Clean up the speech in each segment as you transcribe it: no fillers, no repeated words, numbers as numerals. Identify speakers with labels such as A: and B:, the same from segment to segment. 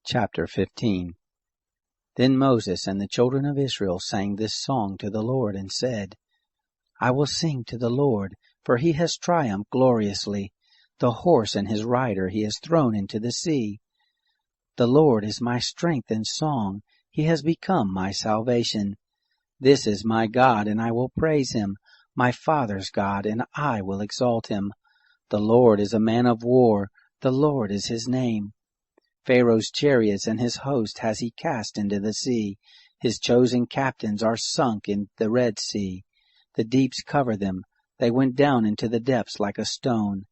A: Chapter 15. Then Moses and the children of Israel sang this song to the Lord and said, I will sing to the Lord, for he has triumphed gloriously. The horse and his rider he has thrown into the sea. The Lord is my strength and song. He has become my salvation. This is my God, and I will praise him, my father's God, and I will exalt him. The Lord is a man of war. The Lord is his name. Pharaoh's chariots and his host has he cast into the sea. His chosen captains are sunk in the Red Sea. The deeps cover them. They went down into the depths like a stone.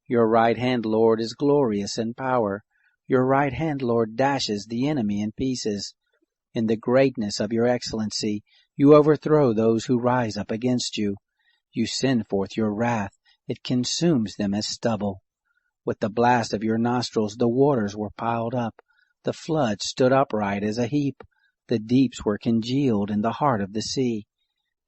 A: Your right hand, Lord, is glorious in power. Your right hand, Lord, dashes the enemy in pieces. In the greatness of your excellency, you overthrow those who rise up against you. You send forth your wrath. It consumes them as stubble. With the blast of your nostrils the waters were piled up. The flood stood upright as a heap. The deeps were congealed in the heart of the sea.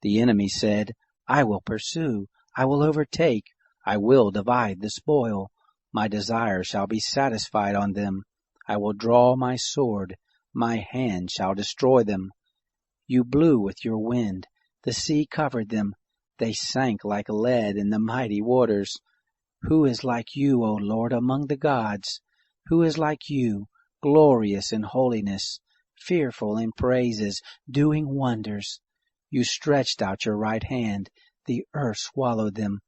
A: The enemy said, I will pursue. I will overtake. I will divide the spoil. My desire shall be satisfied on them. I will draw my sword. My hand shall destroy them. You blew with your wind. The sea covered them. They sank like lead in the mighty waters. Who is like you, O Lord, among the gods? Who is like you, glorious in holiness, fearful in praises, doing wonders? You stretched out your right hand. The earth swallowed them.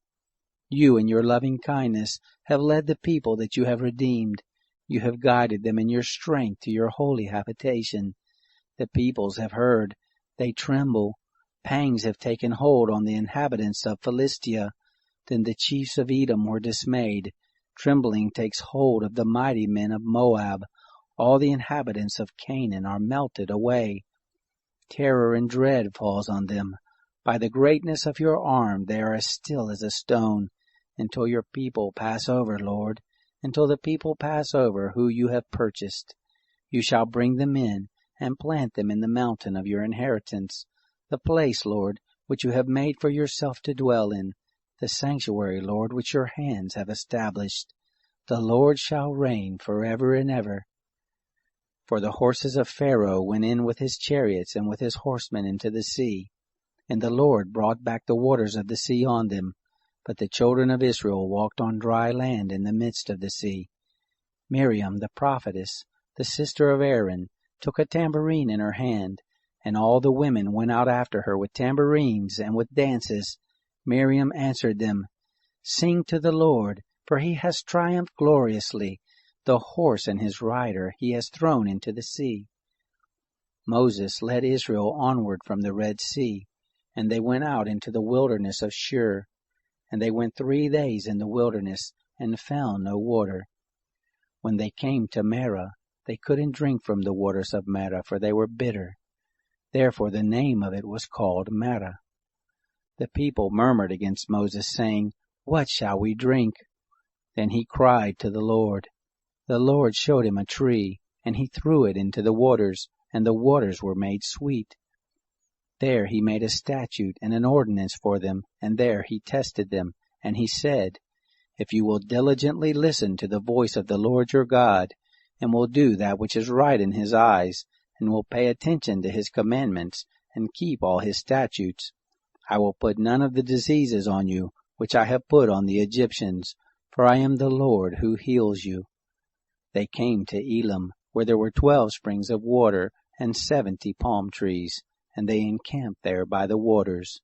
A: You in your loving kindness have led the people that you have redeemed. You have guided them in your strength to your holy habitation. The peoples have heard. They tremble. Pangs have taken hold on the inhabitants of Philistia. Then the chiefs of Edom were dismayed. Trembling takes hold of the mighty men of Moab. All the inhabitants of Canaan are melted away. Terror and dread falls on them. By the greatness of your arm they are as still as a stone, until your people pass over, Lord, until the people pass over who you have purchased. You shall bring them in and plant them in the mountain of your inheritance, the place, Lord, which you have made for yourself to dwell in, the sanctuary, Lord, which your hands have established. The Lord shall reign forever and ever. For the horses of Pharaoh went in with his chariots and with his horsemen into the sea, and the Lord brought back the waters of the sea on them. But the children of Israel walked on dry land in the midst of the sea. Miriam the prophetess, the sister of Aaron, took a tambourine in her hand, and all the women went out after her with tambourines and with dances. Miriam answered them, Sing to the Lord, for he has triumphed gloriously. The horse and his rider he has thrown into the sea. Moses led Israel onward from the Red Sea, and they went out into the wilderness of Shur. And they went 3 days in the wilderness, and found no water. When they came to Marah, they couldn't drink from the waters of Marah, for they were bitter. Therefore the name of it was called Marah. The people murmured against Moses, saying, What shall we drink? Then he cried to the Lord. The Lord showed him a tree, and he threw it into the waters, and the waters were made sweet. There he made a statute and an ordinance for them, and there he tested them. And he said, If you will diligently listen to the voice of the Lord your God, and will do that which is right in his eyes, and will pay attention to his commandments, and keep all his statutes, I will put none of the diseases on you, which I have put on the Egyptians, for I am the Lord who heals you. They came to Elim, where there were 12 springs of water, and 70 palm trees, and they encamped there by the waters.